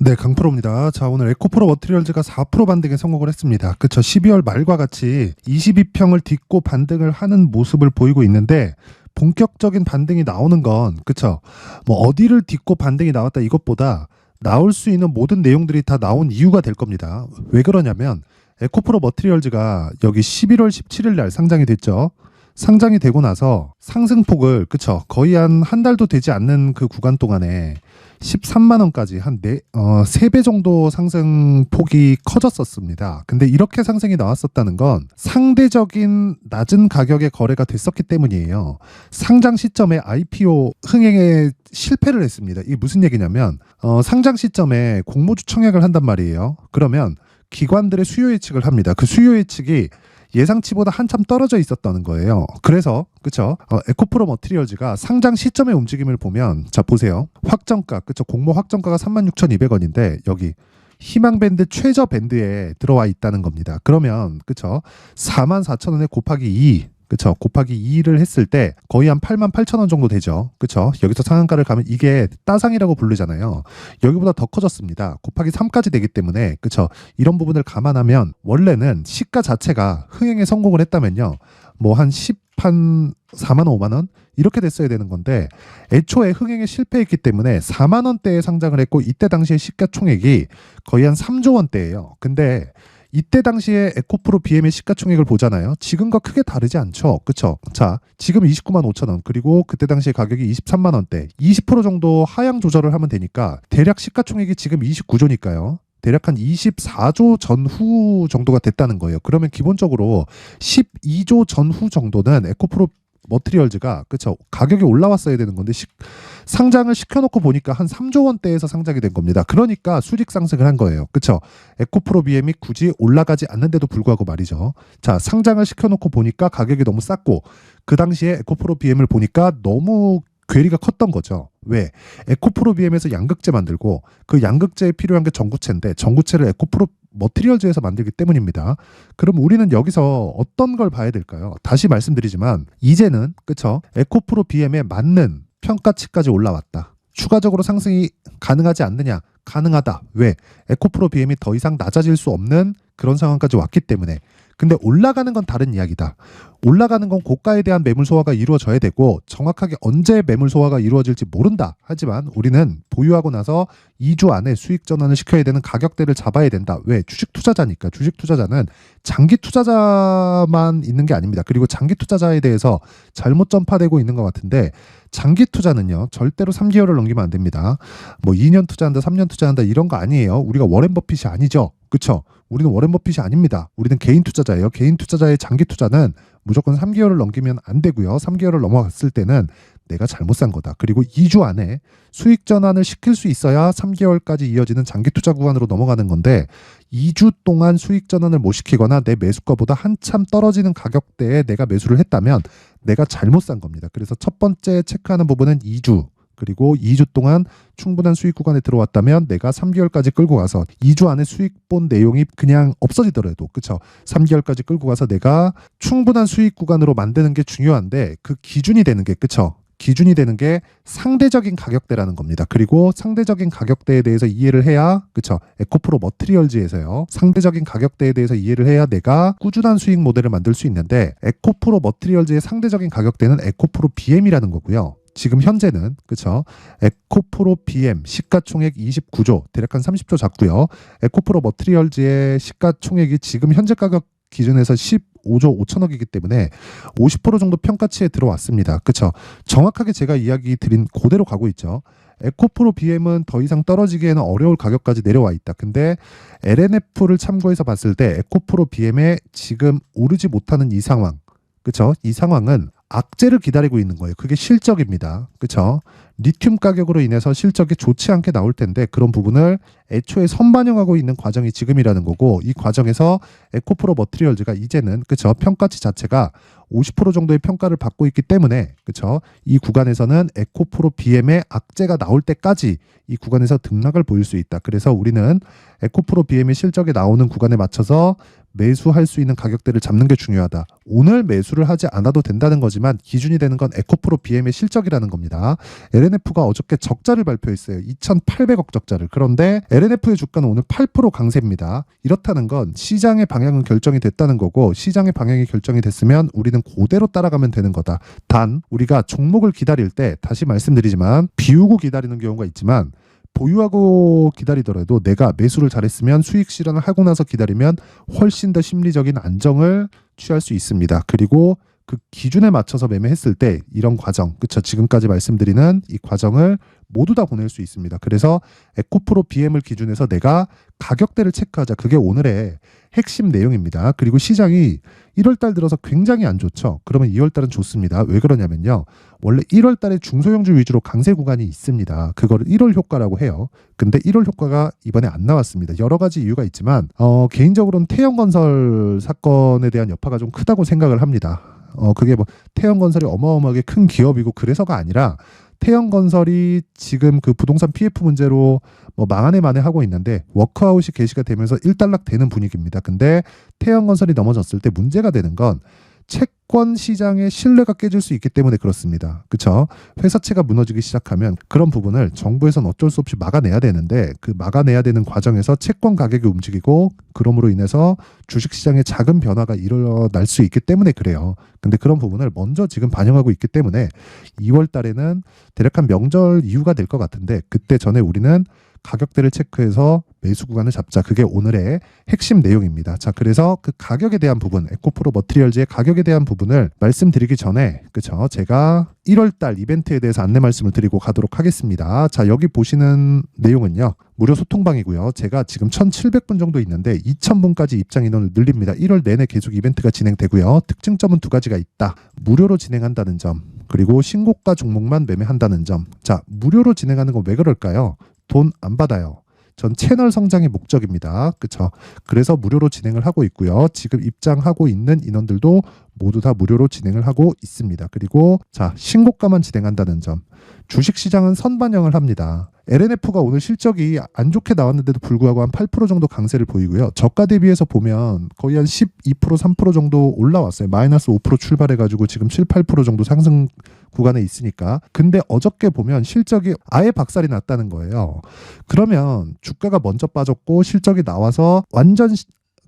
네, 강프로입니다. 자, 오늘 에코프로 머티리얼즈가 4% 반등에 성공을 했습니다. 그쵸. 12월 말과 같이 22평을 딛고 반등을 하는 모습을 보이고 있는데, 본격적인 반등이 나오는 건, 그쵸. 뭐, 어디를 딛고 반등이 나왔다 이것보다 나올 수 있는 모든 내용들이 다 나온 이유가 될 겁니다. 왜 그러냐면, 에코프로 머티리얼즈가 여기 11월 17일 날 상장이 됐죠. 상장이 되고 나서 상승폭을, 그쵸. 거의 한 달도 되지 않는 그 구간 동안에 13만 원까지 한 3배 정도 상승폭이 커졌었습니다. 근데 이렇게 상승이 나왔었다는 건 상대적인 낮은 가격에 거래가 됐었기 때문이에요. 상장 시점에 IPO 흥행에 실패를 했습니다. 이게 무슨 얘기냐면 상장 시점에 공모주 청약을 한단 말이에요. 그러면 기관들의 수요 예측을 합니다. 그 수요 예측이 예상치보다 한참 떨어져 있었다는 거예요. 그래서 그쵸? 에코프로 머티리얼즈가 상장 시점의 움직임을 보면 자 보세요. 확정가 그쵸? 공모 확정가가 36,200원인데 여기 희망밴드 최저 밴드에 들어와 있다는 겁니다. 그러면 그쵸? 44,000원에 곱하기 2 그쵸? 곱하기 2를 했을 때 거의 한 88,000원 정도 되죠. 그쵸? 여기서 상한가를 가면 이게 따상이라고 부르잖아요. 여기보다 더 커졌습니다. 곱하기 3까지 되기 때문에 그쵸? 이런 부분을 감안하면 원래는 시가 자체가 흥행에 성공을 했다면요. 뭐 한 4만 원, 5만 원 이렇게 됐어야 되는 건데 애초에 흥행에 실패했기 때문에 4만 원대에 상장을 했고 이때 당시에 시가총액이 거의 한 3조 원대예요. 근데 이때 당시에 에코프로 BM의 시가총액을 보잖아요. 지금과 크게 다르지 않죠. 그쵸? 자, 지금 29만 5천 원 그리고 그때 당시에 가격이 23만 원대 20% 정도 하향 조절을 하면 되니까 대략 시가총액이 지금 29조니까요. 대략 한 24조 전후 정도가 됐다는 거예요. 그러면 기본적으로 12조 전후 정도는 에코프로 머티리얼즈가 그쵸 가격이 올라왔어야 되는 건데 상장을 시켜놓고 보니까 한 3조 원대에서 상장이 된 겁니다. 그러니까 수직 상승을 한 거예요. 그쵸? 에코프로 BM이 굳이 올라가지 않는데도 불구하고 말이죠. 자, 상장을 시켜놓고 보니까 가격이 너무 쌌고 그 당시에 에코프로 BM을 보니까 너무 괴리가 컸던 거죠. 왜? 에코프로 BM에서 양극재 만들고 그 양극재에 필요한 게 전구체인데 전구체를 에코프로 머티리얼즈에서 만들기 때문입니다. 그럼 우리는 여기서 어떤 걸 봐야 될까요? 다시 말씀드리지만 이제는 그쵸? 에코프로 BM에 맞는 평가치까지 올라왔다. 추가적으로 상승이 가능하지 않느냐? 가능하다. 왜? 에코프로 BM이 더 이상 낮아질 수 없는 그런 상황까지 왔기 때문에. 근데 올라가는 건 다른 이야기다. 올라가는 건 고가에 대한 매물 소화가 이루어져야 되고 정확하게 언제 매물 소화가 이루어질지 모른다. 하지만 우리는 보유하고 나서 2주 안에 수익 전환을 시켜야 되는 가격대를 잡아야 된다. 왜? 주식 투자자니까. 주식 투자자는 장기 투자자만 있는 게 아닙니다. 그리고 장기 투자자에 대해서 잘못 전파되고 있는 것 같은데 장기 투자는요. 절대로 3개월을 넘기면 안 됩니다. 뭐 2년 투자한다, 3년 투자한다 이런 거 아니에요. 우리가 워렌 버핏이 아니죠. 그쵸? 우리는 워렌 버핏이 아닙니다. 우리는 개인 투자자예요. 개인 투자자의 장기 투자는 무조건 3개월을 넘기면 안 되고요. 3개월을 넘어갔을 때는 내가 잘못 산 거다. 그리고 2주 안에 수익 전환을 시킬 수 있어야 3개월까지 이어지는 장기 투자 구간으로 넘어가는 건데 2주 동안 수익 전환을 못 시키거나 내 매수가보다 한참 떨어지는 가격대에 내가 매수를 했다면 내가 잘못 산 겁니다. 그래서 첫 번째 체크하는 부분은 2주. 그리고 2주 동안 충분한 수익 구간에 들어왔다면 내가 3개월까지 끌고 가서 2주 안에 수익 본 내용이 그냥 없어지더라도 그쵸 3개월까지 끌고 가서 내가 충분한 수익 구간으로 만드는 게 중요한데 그 기준이 되는 게 그쵸 기준이 되는 게 상대적인 가격대라는 겁니다. 그리고 상대적인 가격대에 대해서 이해를 해야 그쵸 에코프로 머티리얼즈에서요 상대적인 가격대에 대해서 이해를 해야 내가 꾸준한 수익 모델을 만들 수 있는데 에코프로 머티리얼즈의 상대적인 가격대는 에코프로 BM이라는 거고요. 지금 현재는 그쵸 에코프로 BM 시가총액 29조 대략 한 30조 잡고요. 에코프로 머티리얼즈의 시가총액이 지금 현재 가격 기준에서 15조 5천억이기 때문에 50% 정도 평가치에 들어왔습니다. 그쵸 정확하게 제가 이야기 드린 그대로 가고 있죠. 에코프로 BM은 더 이상 떨어지기에는 어려울 가격까지 내려와 있다. 근데 LNF를 참고해서 봤을 때 에코프로 BM에 지금 오르지 못하는 이 상황 그쵸 이 상황은 악재를 기다리고 있는 거예요. 그게 실적입니다. 그쵸? 리튬 가격으로 인해서 실적이 좋지 않게 나올 텐데 그런 부분을 애초에 선반영하고 있는 과정이 지금이라는 거고 이 과정에서 에코프로 머티리얼즈가 이제는 그쵸? 평가치 자체가 50% 정도의 평가를 받고 있기 때문에 그쵸? 이 구간에서는 에코프로 BM의 악재가 나올 때까지 이 구간에서 등락을 보일 수 있다. 그래서 우리는 에코프로 BM의 실적이 나오는 구간에 맞춰서 매수할 수 있는 가격대를 잡는 게 중요하다. 오늘 매수를 하지 않아도 된다는 거지만 기준이 되는 건 에코프로 BM의 실적이라는 겁니다. LNF가 어저께 적자를 발표했어요. 2,800억 적자를. 그런데 LNF의 주가는 오늘 8% 강세입니다. 이렇다는 건 시장의 방향은 결정이 됐다는 거고, 시장의 방향이 결정이 됐으면 우리는 그대로 따라가면 되는 거다. 단 우리가 종목을 기다릴 때 다시 말씀드리지만 비우고 기다리는 경우가 있지만, 보유하고 기다리더라도 내가 매수를 잘했으면 수익 실현을 하고 나서 기다리면 훨씬 더 심리적인 안정을 취할 수 있습니다. 그리고 그 기준에 맞춰서 매매했을 때 이런 과정, 그쵸? 지금까지 말씀드리는 이 과정을 모두 다 보낼 수 있습니다. 그래서 에코프로 BM을 기준해서 내가 가격대를 체크하자. 그게 오늘의 핵심 내용입니다. 그리고 시장이 1월달 들어서 굉장히 안 좋죠. 그러면 2월달은 좋습니다. 왜 그러냐면요. 원래 1월달에 중소형주 위주로 강세 구간이 있습니다. 그거를 1월 효과라고 해요. 근데 1월 효과가 이번에 안 나왔습니다. 여러 가지 이유가 있지만 개인적으로는 태영건설 사건에 대한 여파가 좀 크다고 생각을 합니다. 그게 뭐 태영건설이 어마어마하게 큰 기업이고 그래서가 아니라, 태영건설이 지금 그 부동산 PF 문제로 뭐 망하네 만에 하고 있는데 워크아웃이 개시가 되면서 일단락 되는 분위기입니다. 근데 태영건설이 넘어졌을 때 문제가 되는 건 채권 시장의 신뢰가 깨질 수 있기 때문에 그렇습니다. 그렇죠? 회사채가 무너지기 시작하면 그런 부분을 정부에서는 어쩔 수 없이 막아내야 되는데, 그 막아내야 되는 과정에서 채권 가격이 움직이고 그럼으로 인해서 주식시장에 작은 변화가 일어날 수 있기 때문에 그래요. 근데 그런 부분을 먼저 지금 반영하고 있기 때문에 2월 달에는 대략 한 명절 이후가 될 것 같은데, 그때 전에 우리는 가격대를 체크해서 매수 구간을 잡자. 그게 오늘의 핵심 내용입니다. 자, 그래서 그 가격에 대한 부분, 에코프로 머티리얼즈의 가격에 대한 부분을 말씀드리기 전에, 그쵸? 제가 1월달 이벤트에 대해서 안내 말씀을 드리고 가도록 하겠습니다. 자, 여기 보시는 내용은요, 무료 소통방이고요. 제가 지금 1,700분 정도 있는데 2,000분까지 입장 인원을 늘립니다. 1월 내내 계속 이벤트가 진행되고요. 특징점은 두 가지가 있다. 무료로 진행한다는 점, 그리고 신고가 종목만 매매한다는 점. 자, 무료로 진행하는 건 왜 그럴까요? 돈 안 받아요. 전 채널 성장이 목적입니다. 그쵸? 그래서 무료로 진행을 하고 있고요. 지금 입장하고 있는 인원들도 모두 다 무료로 진행을 하고 있습니다. 그리고 자, 신고가만 진행한다는 점. 주식시장은 선반영을 합니다. LNF가 오늘 실적이 안 좋게 나왔는데도 불구하고 한 8% 정도 강세를 보이고요. 저가 대비해서 보면 거의 한 12%, 3% 정도 올라왔어요. 마이너스 5% 출발해가지고 지금 7, 8% 정도 상승 구간에 있으니까. 근데 어저께 보면 실적이 아예 박살이 났다는 거예요. 그러면 주가가 먼저 빠졌고 실적이 나와서 완전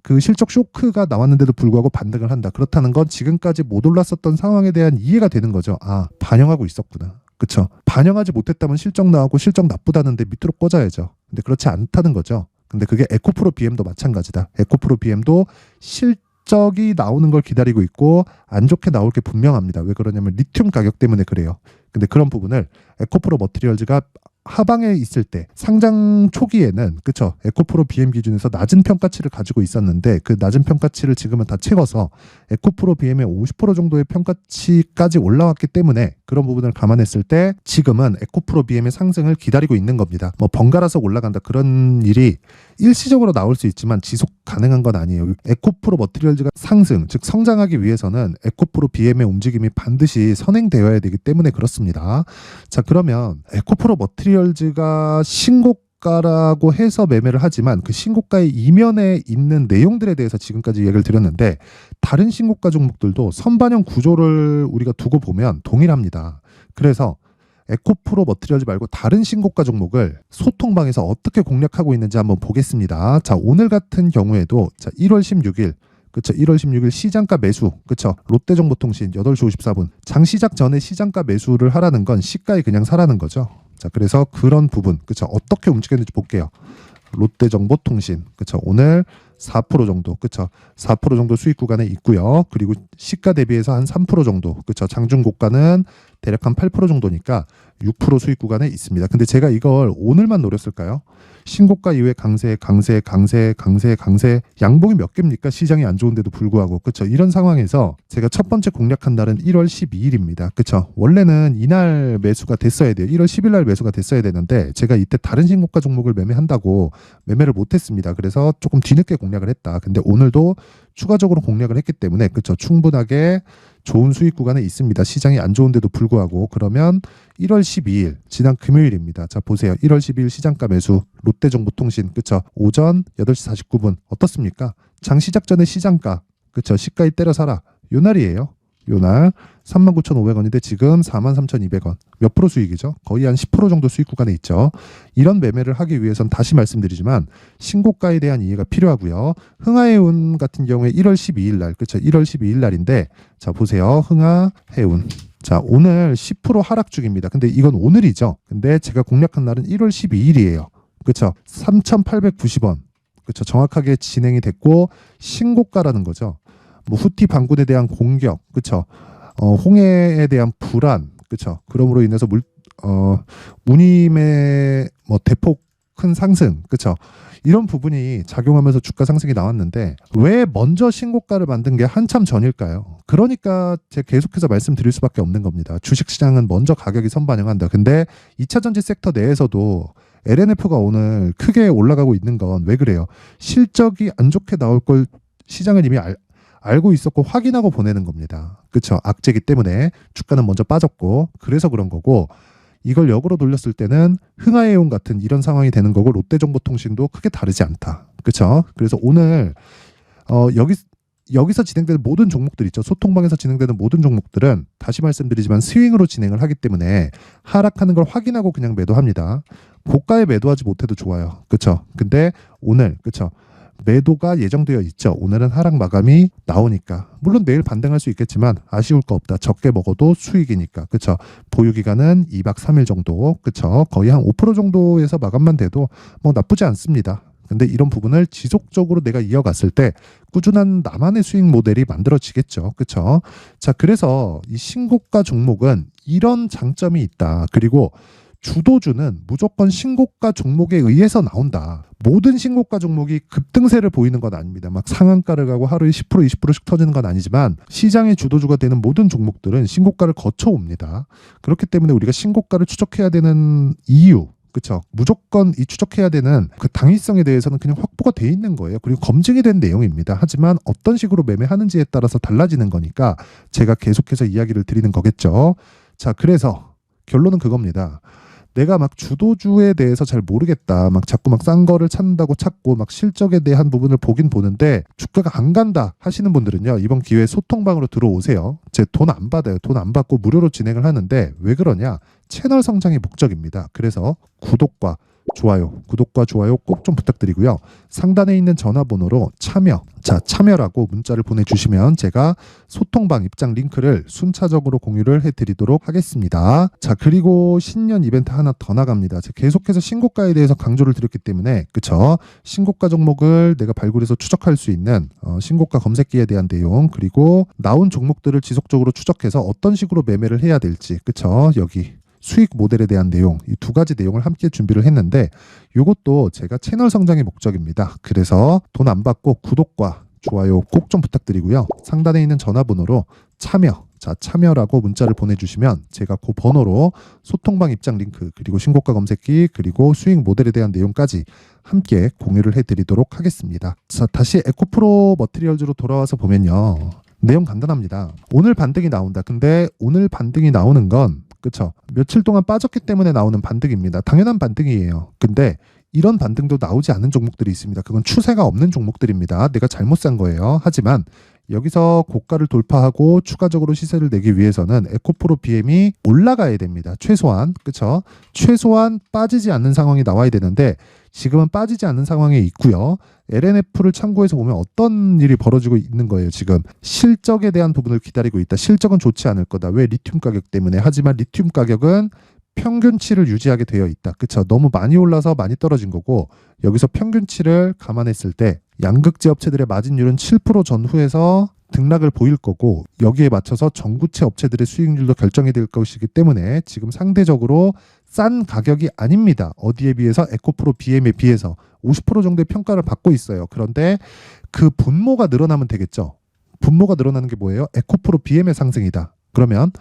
그 실적 쇼크가 나왔는데도 불구하고 반등을 한다. 그렇다는 건 지금까지 못 올랐었던 상황에 대한 이해가 되는 거죠. 아, 반영하고 있었구나. 그쵸? 반영하지 못했다면 실적 나오고 실적 나쁘다는데 밑으로 꽂아야죠. 근데 그렇지 않다는 거죠. 근데 그게 에코프로 BM도 마찬가지다. 에코프로 BM도 실적이 나오는 걸 기다리고 있고 안 좋게 나올 게 분명합니다. 왜 그러냐면 리튬 가격 때문에 그래요. 근데 그런 부분을 에코프로 머티리얼즈가 하방에 있을 때 상장 초기에는 그쵸, 에코프로 BM 기준에서 낮은 평가치를 가지고 있었는데 그 낮은 평가치를 지금은 다 채워서 에코프로 BM의 50% 정도의 평가치까지 올라왔기 때문에 그런 부분을 감안했을 때 지금은 에코프로 BM의 상승을 기다리고 있는 겁니다. 뭐 번갈아서 올라간다 그런 일이 일시적으로 나올 수 있지만 지속 가능한 건 아니에요. 에코프로 머티리얼즈가 상승, 즉 성장하기 위해서는 에코프로 BM의 움직임이 반드시 선행되어야 되기 때문에 그렇습니다. 자, 그러면 에코프로 머티리얼즈가 신고가라고 해서 매매를 하지만 그 신고가의 이면에 있는 내용들에 대해서 지금까지 얘기를 드렸는데, 다른 신고가 종목들도 선반영 구조를 우리가 두고 보면 동일합니다. 그래서 에코프로 머티리얼즈 말고 다른 신고가 종목을 소통방에서 어떻게 공략하고 있는지 한번 보겠습니다. 자, 오늘 같은 경우에도 자, 1월 16일 그쵸, 1월 16일 시장가 매수, 그쵸, 롯데정보통신 8시 54분 장 시작 전에 시장가 매수를 하라는 건 시가에 그냥 사라는 거죠. 자, 그래서 그런 부분, 그쵸, 어떻게 움직였는지 볼게요. 롯데정보통신, 그쵸, 오늘 4% 정도, 그쵸, 4% 정도 수익 구간에 있고요. 그리고 시가 대비해서 한 3% 정도, 그쵸, 장중고가는 대략 한 8% 정도니까 6% 수익 구간에 있습니다. 근데 제가 이걸 오늘만 노렸을까요? 신고가 이후에 강세, 양봉이 몇 개입니까? 시장이 안 좋은데도 불구하고. 그쵸? 이런 상황에서 제가 첫 번째 공략한 날은 1월 12일입니다. 그쵸? 원래는 이날 매수가 됐어야 돼요. 1월 10일 날 매수가 됐어야 되는데 제가 이때 다른 신고가 종목을 매매한다고 매매를 못했습니다. 그래서 조금 뒤늦게 공략을 했다. 근데 오늘도 추가적으로 공략을 했기 때문에 그쵸? 충분하게 좋은 수익 구간에 있습니다. 시장이 안 좋은데도 불구하고. 그러면 1월 12일 지난 금요일입니다. 자, 보세요. 1월 12일 시장가 매수 롯데정보통신, 그쵸? 오전 8시 49분 어떻습니까? 장 시작 전에 시장가, 그쵸? 시가에 때려 사라. 요 날이에요. 요 날 39,500원인데 지금 43,200원. 몇 프로 수익이죠? 거의 한 10% 정도 수익 구간에 있죠. 이런 매매를 하기 위해선 다시 말씀드리지만 신고가에 대한 이해가 필요하고요. 흥하해운 같은 경우에 1월 12일 날, 그쵸? 1월 12일 날인데 자 보세요. 흥하해운. 자 오늘 10% 하락 중입니다. 근데 이건 오늘이죠. 근데 제가 공략한 날은 1월 12일이에요. 그쵸? 3,890원. 그쵸? 정확하게 진행이 됐고 신고가라는 거죠. 뭐 후티 반군에 대한 공격, 그쵸? 홍해에 대한 불안, 그쵸? 그럼으로 인해서 운임의 뭐 대폭 큰 상승, 그쵸? 이런 부분이 작용하면서 주가 상승이 나왔는데 왜 먼저 신고가를 만든 게 한참 전일까요? 그러니까 제가 계속해서 말씀드릴 수밖에 없는 겁니다. 주식시장은 먼저 가격이 선반영한다. 근데 2차 전지 섹터 내에서도 LNF가 오늘 크게 올라가고 있는 건 왜 그래요? 실적이 안 좋게 나올 걸 시장은 이미 알고 있었고 확인하고 보내는 겁니다. 그렇죠? 악재기 때문에 주가는 먼저 빠졌고 그래서 그런 거고 이걸 역으로 돌렸을 때는 흥하해용 같은 이런 상황이 되는 거고 롯데정보통신도 크게 다르지 않다. 그렇죠? 그래서 오늘 여기서 진행되는 모든 종목들 있죠. 소통방에서 진행되는 모든 종목들은 다시 말씀드리지만 스윙으로 진행을 하기 때문에 하락하는 걸 확인하고 그냥 매도합니다. 고가에 매도하지 못해도 좋아요. 그렇죠? 근데 오늘 그렇죠? 매도가 예정되어 있죠. 오늘은 하락 마감이 나오니까. 물론 내일 반등할 수 있겠지만 아쉬울 거 없다. 적게 먹어도 수익이니까. 그렇죠? 보유 기간은 2박 3일 정도. 그렇죠? 거의 한 5% 정도에서 마감만 돼도 뭐 나쁘지 않습니다. 근데 이런 부분을 지속적으로 내가 이어갔을 때 꾸준한 나만의 수익 모델이 만들어지겠죠. 그렇죠? 자, 그래서 이 신고가 종목은 이런 장점이 있다. 그리고 주도주는 무조건 신고가 종목에 의해서 나온다. 모든 신고가 종목이 급등세를 보이는 건 아닙니다. 막 상한가를 가고 하루에 10% 20%씩 터지는 건 아니지만 시장의 주도주가 되는 모든 종목들은 신고가를 거쳐옵니다. 그렇기 때문에 우리가 신고가를 추적해야 되는 이유, 그렇죠? 무조건 이 추적해야 되는 그 당위성에 대해서는 그냥 확보가 돼 있는 거예요. 그리고 검증이 된 내용입니다. 하지만 어떤 식으로 매매하는지에 따라서 달라지는 거니까 제가 계속해서 이야기를 드리는 거겠죠. 자, 그래서 결론은 그겁니다. 내가 막 주도주에 대해서 잘 모르겠다. 막 자꾸 막 싼 거를 찾는다고 찾고 막 실적에 대한 부분을 보긴 보는데 주가가 안 간다 하시는 분들은요. 이번 기회에 소통방으로 들어오세요. 제 돈 안 받아요. 돈 안 받고 무료로 진행을 하는데 왜 그러냐? 채널 성장이 목적입니다. 그래서 구독과 좋아요 꼭 좀 부탁드리고요. 상단에 있는 전화번호로 참여라고 문자를 보내주시면 제가 소통방 입장 링크를 순차적으로 공유를 해드리도록 하겠습니다. 자, 그리고 신년 이벤트 하나 더 나갑니다. 제가 계속해서 신고가에 대해서 강조를 드렸기 때문에 그쵸? 신고가 종목을 내가 발굴해서 추적할 수 있는 신고가 검색기에 대한 내용 그리고 나온 종목들을 지속적으로 추적해서 어떤 식으로 매매를 해야 될지 그쵸? 여기 수익 모델에 대한 내용 이 두 가지 내용을 함께 준비를 했는데 이것도 제가 채널 성장의 목적입니다. 그래서 돈 안 받고 구독과 좋아요 꼭 좀 부탁드리고요. 상단에 있는 전화번호로 참여라고 문자를 보내주시면 제가 그 번호로 소통방 입장 링크 그리고 신고가 검색기 그리고 수익 모델에 대한 내용까지 함께 공유를 해드리도록 하겠습니다. 자, 다시 에코프로 머티리얼즈로 돌아와서 보면요. 내용 간단합니다. 오늘 반등이 나온다. 근데 오늘 반등이 나오는 건 그렇죠. 며칠 동안 빠졌기 때문에 나오는 반등입니다. 당연한 반등이에요. 근데 이런 반등도 나오지 않는 종목들이 있습니다. 그건 추세가 없는 종목들입니다. 내가 잘못 산 거예요. 하지만 여기서 고가를 돌파하고 추가적으로 시세를 내기 위해서는 에코프로 BM이 올라가야 됩니다. 최소한 그렇죠? 최소한 빠지지 않는 상황이 나와야 되는데 지금은 빠지지 않는 상황에 있고요. LNF를 참고해서 보면 어떤 일이 벌어지고 있는 거예요. 지금 실적에 대한 부분을 기다리고 있다. 실적은 좋지 않을 거다. 왜? 리튬 가격 때문에. 하지만 리튬 가격은 평균치를 유지하게 되어 있다. 그쵸? 너무 많이 올라서 많이 떨어진 거고 여기서 평균치를 감안했을 때 양극재 업체들의 마진율은 7% 전후에서 등락을 보일 거고 여기에 맞춰서 전구체 업체들의 수익률도 결정이 될 것이기 때문에 지금 상대적으로 싼 가격이 아닙니다. 어디에 비해서? 에코프로 BM에 비해서 50% 정도의 평가를 받고 있어요. 그런데 그 분모가 늘어나면 되겠죠. 분모가 늘어나는 게 뭐예요? 에코프로 BM의 상승이다. 그러면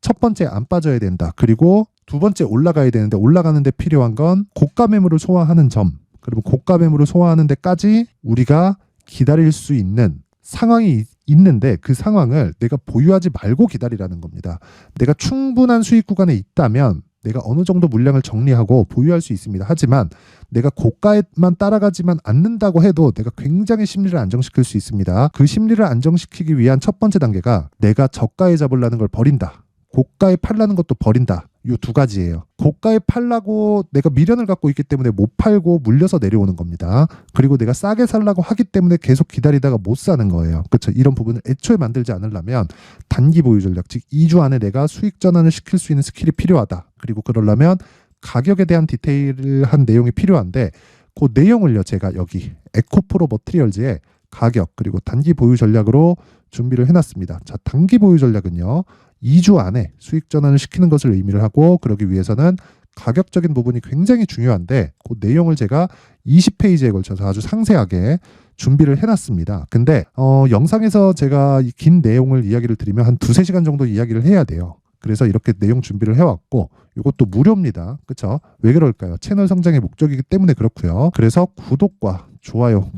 첫 번째 안 빠져야 된다. 그리고 두 번째 올라가야 되는데 올라가는 데 필요한 건 고가 매물을 소화하는 점. 그리고 고가 매물을 소화하는 데까지 우리가 기다릴 수 있는 상황이 있는데 그 상황을 내가 보유하지 말고 기다리라는 겁니다. 내가 충분한 수익 구간에 있다면 내가 어느 정도 물량을 정리하고 보유할 수 있습니다. 하지만 내가 고가에만 따라가지만 않는다고 해도 내가 굉장히 심리를 안정시킬 수 있습니다. 그 심리를 안정시키기 위한 첫 번째 단계가 내가 저가에 잡으려는 걸 버린다. 고가에 팔라는 것도 버린다. 이 두 가지예요. 고가에 팔라고 내가 미련을 갖고 있기 때문에 못 팔고 물려서 내려오는 겁니다. 그리고 내가 싸게 살라고 하기 때문에 계속 기다리다가 못 사는 거예요. 그렇죠? 이런 부분을 애초에 만들지 않으려면 단기 보유 전략, 즉 2주 안에 내가 수익 전환을 시킬 수 있는 스킬이 필요하다. 그리고 그러려면 가격에 대한 디테일한 내용이 필요한데 그 내용을요 제가 여기 에코프로 머티리얼즈의 가격 그리고 단기 보유 전략으로 준비를 해놨습니다. 자, 단기 보유 전략은요 2주 안에 수익 전환을 시키는 것을 의미를 하고 그러기 위해서는 가격적인 부분이 굉장히 중요한데 그 내용을 제가 20페이지에 걸쳐서 아주 상세하게 준비를 해놨습니다. 근데 영상에서 제가 이 긴 내용을 이야기를 드리면 한 2-3시간 정도 이야기를 해야 돼요. 그래서 이렇게 내용 준비를 해왔고 이것도 무료입니다. 그렇죠? 왜 그럴까요? 채널 성장의 목적이기 때문에 그렇고요. 그래서 구독과 좋아요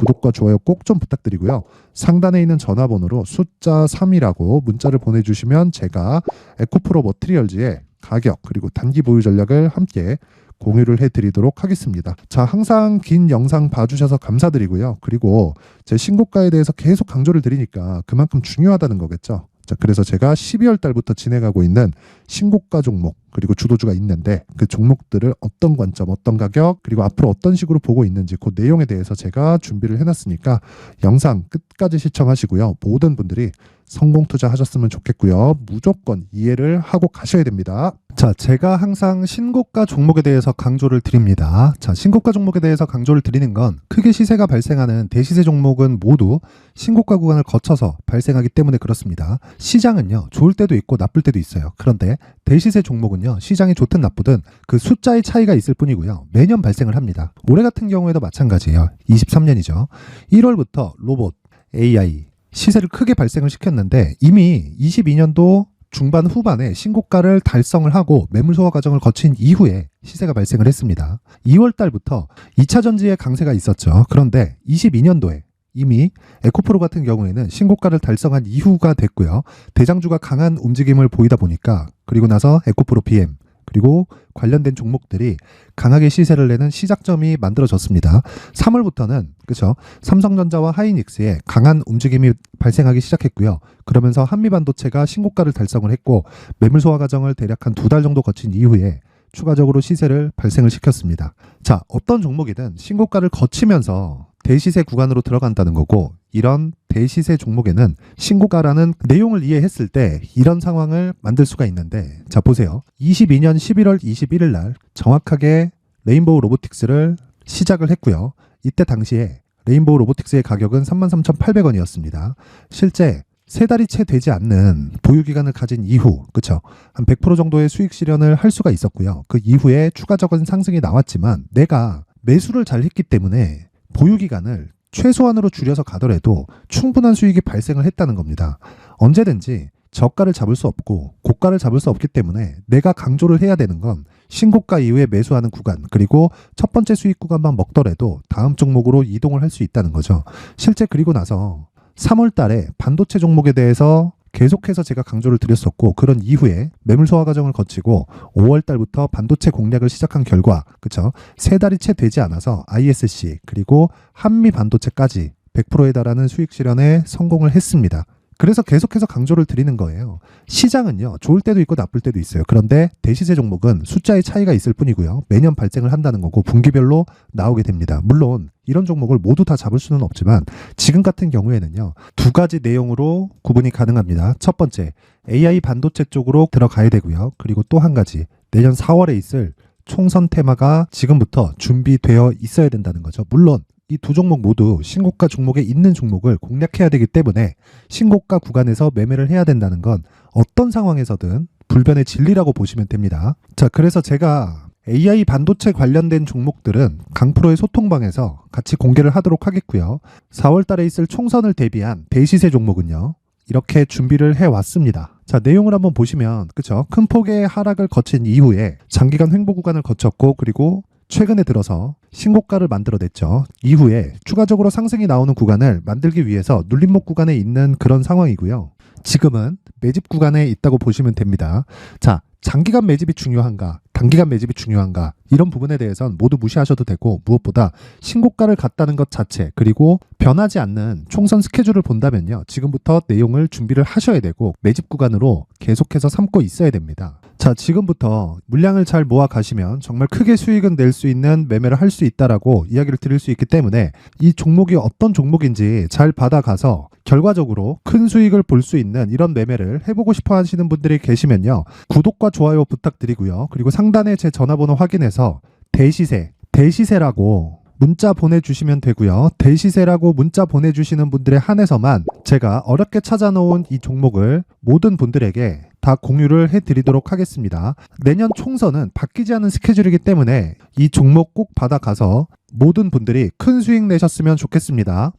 꼭 좀 부탁드리고요. 상단에 있는 전화번호로 숫자 3이라고 문자를 보내주시면 제가 에코프로 머티리얼즈의 가격 그리고 단기 보유 전략을 함께 공유를 해드리도록 하겠습니다. 자, 항상 긴 영상 봐주셔서 감사드리고요. 그리고 제 신고가에 대해서 계속 강조를 드리니까 그만큼 중요하다는 거겠죠. 자, 그래서 제가 12월 달부터 진행하고 있는 신고가 종목 그리고 주도주가 있는데 그 종목들을 어떤 관점, 어떤 가격 그리고 앞으로 어떤 식으로 보고 있는지 그 내용에 대해서 제가 준비를 해놨으니까 영상 끝까지 시청하시고요. 모든 분들이 성공 투자하셨으면 좋겠고요. 무조건 이해를 하고 가셔야 됩니다. 자, 제가 항상 신고가 종목에 대해서 강조를 드립니다. 자, 신고가 종목에 대해서 강조를 드리는 건 크게 시세가 발생하는 대시세 종목은 모두 신고가 구간을 거쳐서 발생하기 때문에 그렇습니다. 시장은요, 좋을 때도 있고 나쁠 때도 있어요. 그런데 대시세 종목은요, 시장이 좋든 나쁘든 그 숫자의 차이가 있을 뿐이고요. 매년 발생을 합니다. 올해 같은 경우에도 마찬가지예요. 23년이죠. 1월부터 로봇, AI, 시세를 크게 발생을 시켰는데 이미 22년도 중반 후반에 신고가를 달성을 하고 매물 소화 과정을 거친 이후에 시세가 발생을 했습니다. 2월 달부터 2차 전지의 강세가 있었죠. 그런데 22년도에 이미 에코프로 같은 경우에는 신고가를 달성한 이후가 됐고요. 대장주가 강한 움직임을 보이다 보니까 그리고 나서 에코프로 BM 그리고 관련된 종목들이 강하게 시세를 내는 시작점이 만들어졌습니다. 3월부터는 그렇죠. 삼성전자와 하이닉스의 강한 움직임이 발생하기 시작했고요. 그러면서 한미반도체가 신고가를 달성을 했고 매물 소화 과정을 대략 한 2달 정도 거친 이후에 추가적으로 시세를 발생을 시켰습니다. 자, 어떤 종목이든 신고가를 거치면서 대시세 구간으로 들어간다는 거고 이런 대시세 종목에는 신고가라는 내용을 이해했을 때 이런 상황을 만들 수가 있는데 자, 보세요. 22년 11월 21일 날 정확하게 레인보우 로보틱스를 시작을 했고요. 이때 당시에 레인보우 로보틱스의 가격은 33,800원이었습니다. 실제 3달이 채 되지 않는 보유기간을 가진 이후, 그쵸? 한 100% 정도의 수익 실현을 할 수가 있었고요. 그 이후에 추가적인 상승이 나왔지만 내가 매수를 잘 했기 때문에 보유기간을 최소한으로 줄여서 가더라도 충분한 수익이 발생을 했다는 겁니다. 언제든지 저가를 잡을 수 없고 고가를 잡을 수 없기 때문에 내가 강조를 해야 되는 건 신고가 이후에 매수하는 구간 그리고 첫 번째 수익 구간만 먹더라도 다음 종목으로 이동을 할 수 있다는 거죠. 실제 그리고 나서 3월 달에 반도체 종목에 대해서 계속해서 제가 강조를 드렸었고 그런 이후에 매물 소화 과정을 거치고 5월 달부터 반도체 공략을 시작한 결과 그쵸? 3달이 채 되지 않아서 ISC 그리고 한미 반도체까지 100%에 달하는 수익 실현에 성공을 했습니다. 그래서 계속해서 강조를 드리는 거예요. 시장은요, 좋을 때도 있고 나쁠 때도 있어요. 그런데 대시세 종목은 숫자의 차이가 있을 뿐이고요. 매년 발생을 한다는 거고 분기별로 나오게 됩니다. 물론 이런 종목을 모두 다 잡을 수는 없지만 지금 같은 경우에는요, 2가지 내용으로 구분이 가능합니다. 첫 번째, AI 반도체 쪽으로 들어가야 되고요. 그리고 또 한 가지, 내년 4월에 있을 총선 테마가 지금부터 준비되어 있어야 된다는 거죠. 물론 이 두 종목 모두 신고가 종목에 있는 종목을 공략해야 되기 때문에 신고가 구간에서 매매를 해야 된다는 건 어떤 상황에서든 불변의 진리라고 보시면 됩니다. 자, 그래서 제가 AI 반도체 관련된 종목들은 강프로의 소통방에서 같이 공개를 하도록 하겠고요. 4월 달에 있을 총선을 대비한 대시세 종목은요, 이렇게 준비를 해왔습니다. 자, 내용을 한번 보시면 그쵸? 큰 폭의 하락을 거친 이후에 장기간 횡보 구간을 거쳤고 그리고 최근에 들어서 신고가를 만들어냈죠. 이후에 추가적으로 상승이 나오는 구간을 만들기 위해서 눌림목 구간에 있는 그런 상황이고요. 지금은 매집 구간에 있다고 보시면 됩니다. 자, 장기간 매집이 중요한가? 단기간 매집이 중요한가, 이런 부분에 대해서는 모두 무시하셔도 되고, 무엇보다 신고가를 갔다는 것 자체, 그리고 변하지 않는 총선 스케줄을 본다면요, 지금부터 내용을 준비를 하셔야 되고 매집 구간으로 계속해서 삼고 있어야 됩니다. 자, 지금부터 물량을 잘 모아 가시면 정말 크게 수익은 낼 수 있는 매매를 할 수 있다라고 이야기를 드릴 수 있기 때문에 이 종목이 어떤 종목인지 잘 받아가서 결과적으로 큰 수익을 볼 수 있는 이런 매매를 해보고 싶어 하시는 분들이 계시면요, 구독과 좋아요 부탁드리고요. 그리고 상단에 제 전화번호 확인해서 대시세라고 문자 보내주시면 되고요. 대시세라고 문자 보내주시는 분들에 한해서만 제가 어렵게 찾아놓은 이 종목을 모든 분들에게 다 공유를 해드리도록 하겠습니다. 내년 총선은 바뀌지 않은 스케줄이기 때문에 이 종목 꼭 받아가서 모든 분들이 큰 수익 내셨으면 좋겠습니다.